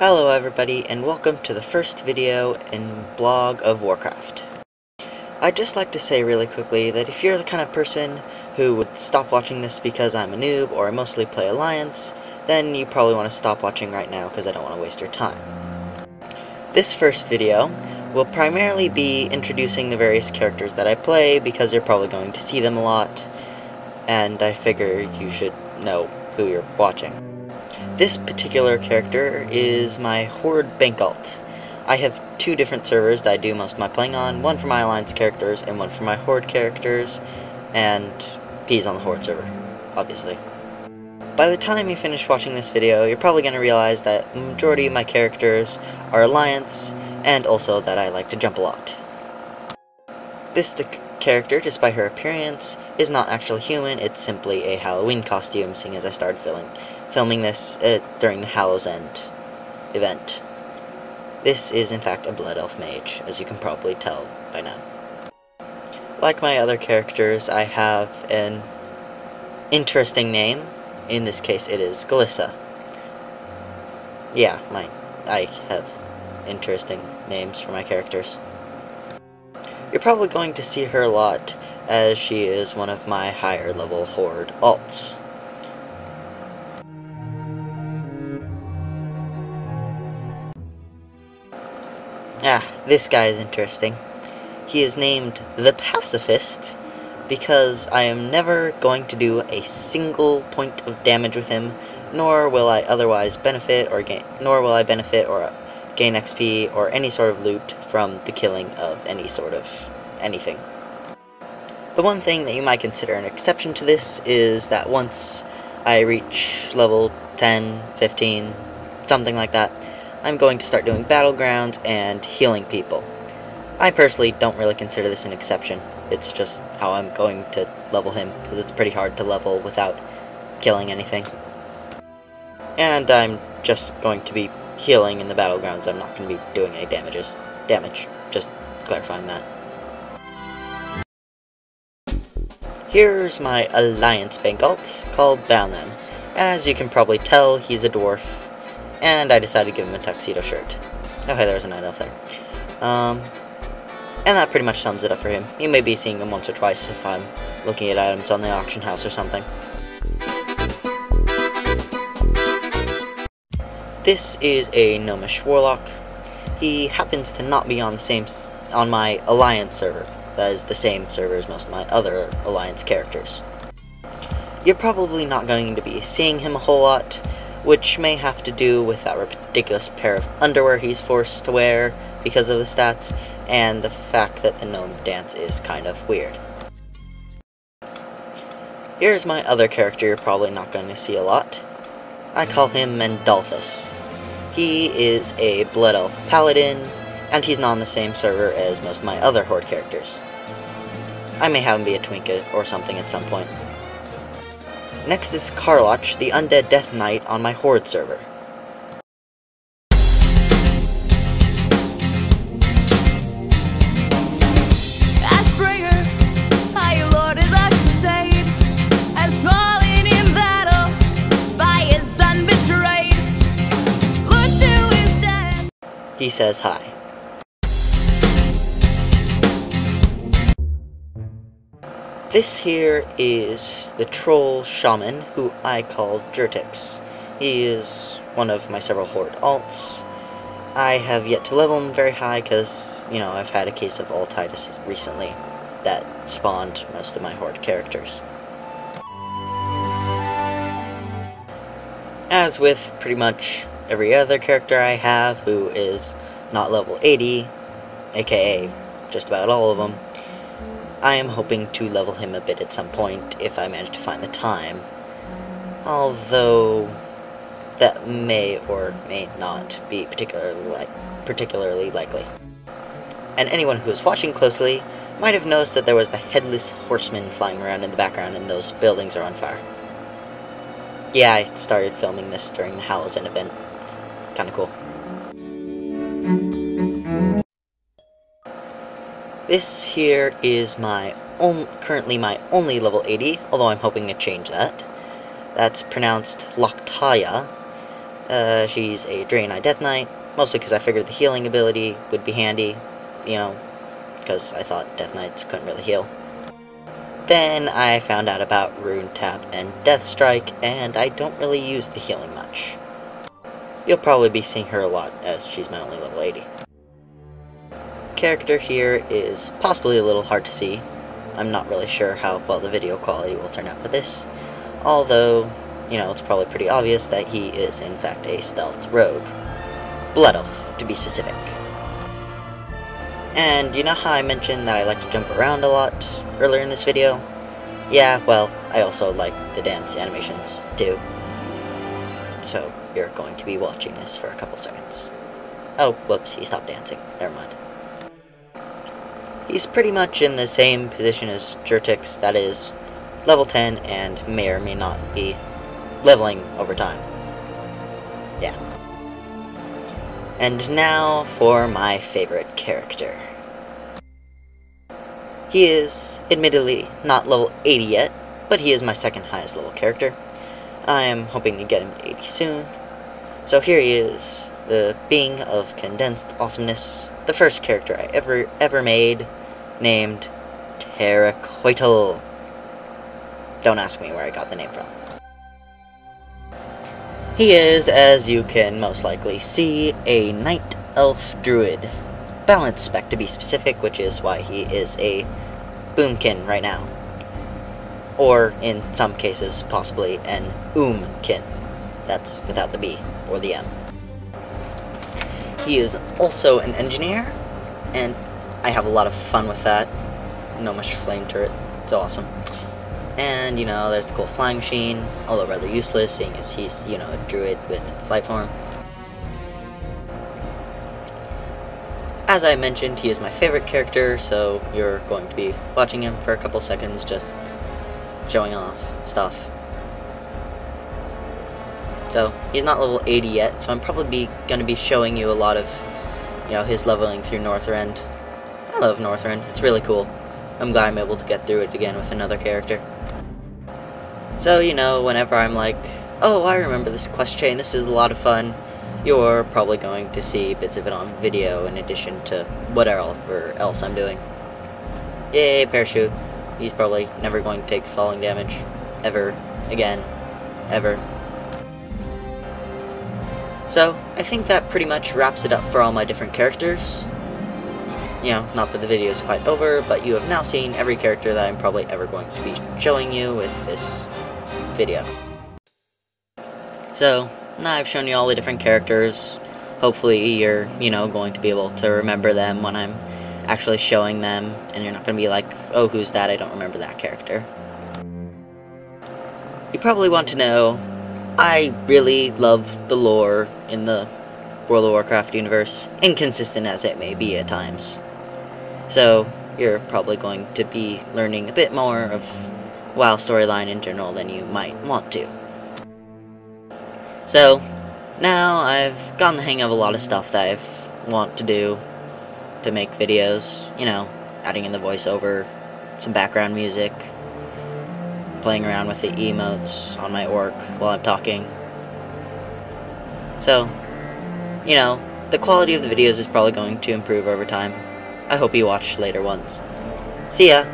Hello everybody, and welcome to the first video in Blog of Warcraft. I'd just like to say really quickly that if you're the kind of person who would stop watching this because I'm a noob or I mostly play Alliance, then you probably want to stop watching right now because I don't want to waste your time. This first video will primarily be introducing the various characters that I play because you're probably going to see them a lot, and I figure you should know who you're watching. This particular character is my Horde Bank Alt. I have two different servers that I do most of my playing on, one for my Alliance characters and one for my Horde characters, and he's on the Horde server, obviously. By the time you finish watching this video, you're probably going to realize that the majority of my characters are Alliance, and also that I like to jump a lot. This character, just by her appearance, is not actually human, it's simply a Halloween costume, seeing as I started filming this during the Hallow's End event. This is in fact a Blood Elf Mage, as you can probably tell by now. Like my other characters, I have an interesting name. In this case, it is Galissa. Yeah, I have interesting names for my characters. You're probably going to see her a lot, as she is one of my higher level Horde alts. This guy is interesting. He is named the Pacifist because I am never going to do a single point of damage with him, nor will I otherwise benefit or gain XP or any sort of loot from the killing of any sort of anything. The one thing that you might consider an exception to this is that once I reach level 10, 15, something like that, I'm going to start doing battlegrounds and healing people. I personally don't really consider this an exception. It's just how I'm going to level him, because it's pretty hard to level without killing anything. And I'm just going to be healing in the battlegrounds. I'm not going to be doing any damage. Just clarifying that. Here's my Alliance Bank Alt, called Balnan. As you can probably tell, he's a dwarf, and I decided to give him a tuxedo shirt. Oh hey, there's a night elf there. And that pretty much sums it up for him. You may be seeing him once or twice if I'm looking at items on the auction house or something. This is a Gnomish Warlock. He happens to not be on my Alliance server. That is the same server as most of my other Alliance characters. You're probably not going to be seeing him a whole lot, which may have to do with that ridiculous pair of underwear he's forced to wear because of the stats, and the fact that the gnome dance is kind of weird. Here's my other character you're probably not going to see a lot. I call him Mendalphus. He is a Blood Elf Paladin, and he's not on the same server as most of my other Horde characters. I may have him be a Twinkie or something at some point. Next is Karloch, the Undead Death Knight on my Horde server. He says hi. This here is the Troll Shaman, who I call Jertix. He is one of my several Horde alts. I have yet to level him very high because, you know, I've had a case of altitis recently that spawned most of my Horde characters. As with pretty much every other character I have who is not level 80, aka just about all of them, I am hoping to level him a bit at some point if I manage to find the time, although that may or may not be particularly likely. And anyone who is watching closely might have noticed that there was the Headless Horseman flying around in the background and those buildings are on fire. Yeah, I started filming this during the Hallow's End event. Kinda cool. This here is currently my only level 80, although I'm hoping to change that. That's pronounced Loktaya. She's a Draenei Death Knight, mostly because I figured the healing ability would be handy, you know, because I thought Death Knights couldn't really heal. Then I found out about Rune Tap and Death Strike, and I don't really use the healing much. You'll probably be seeing her a lot, as she's my only level 80. Character here is possibly a little hard to see. I'm not really sure how well the video quality will turn out for this, although, you know, it's probably pretty obvious that he is in fact a stealth rogue. Blood Elf, to be specific. And you know how I mentioned that I like to jump around a lot earlier in this video? Yeah, well, I also like the dance animations, too. So, you're going to be watching this for a couple seconds. Oh, whoops, he stopped dancing. Never mind. He's pretty much in the same position as Jertix, that is, level 10, and may or may not be leveling over time. Yeah. And now for my favorite character. He is, admittedly, not level 80 yet, but he is my second highest level character. I am hoping to get him to 80 soon. So here he is, the being of condensed awesomeness, the first character I ever made, named Terracoital. Don't ask me where I got the name from. He is, as you can most likely see, a Night Elf Druid. Balance spec to be specific, which is why he is a Boomkin right now. Or, in some cases, possibly an Oomkin. That's without the B or the M. He is also an engineer, and I have a lot of fun with that. No much flame turret. It's awesome. And, you know, there's the cool flying machine, although rather useless, seeing as he's, you know, a druid with flight form. As I mentioned, he is my favorite character, so you're going to be watching him for a couple seconds, just showing off stuff. So, he's not level 80 yet, so I'm probably going to be showing you a lot of, you know, his leveling through Northrend. I love Northrend, it's really cool. I'm glad I'm able to get through it again with another character. So, you know, whenever I'm like, oh, I remember this quest chain, this is a lot of fun, you're probably going to see bits of it on video in addition to whatever else I'm doing. Yay, parachute. He's probably never going to take falling damage. Ever. Again. Ever. So, I think that pretty much wraps it up for all my different characters. You know, not that the video is quite over, but you have now seen every character that I'm probably ever going to be showing you with this video. So, now I've shown you all the different characters. Hopefully you're, you know, going to be able to remember them when I'm actually showing them, and you're not going to be like, oh, who's that? I don't remember that character. You probably want to know, I really love the lore in the World of Warcraft universe, inconsistent as it may be at times. So, you're probably going to be learning a bit more of WoW storyline in general than you might want to. So, now I've gotten the hang of a lot of stuff that I want to do to make videos, you know, adding in the voiceover, some background music, playing around with the emotes on my orc while I'm talking. So, you know, the quality of the videos is probably going to improve over time. I hope you watch later ones. See ya!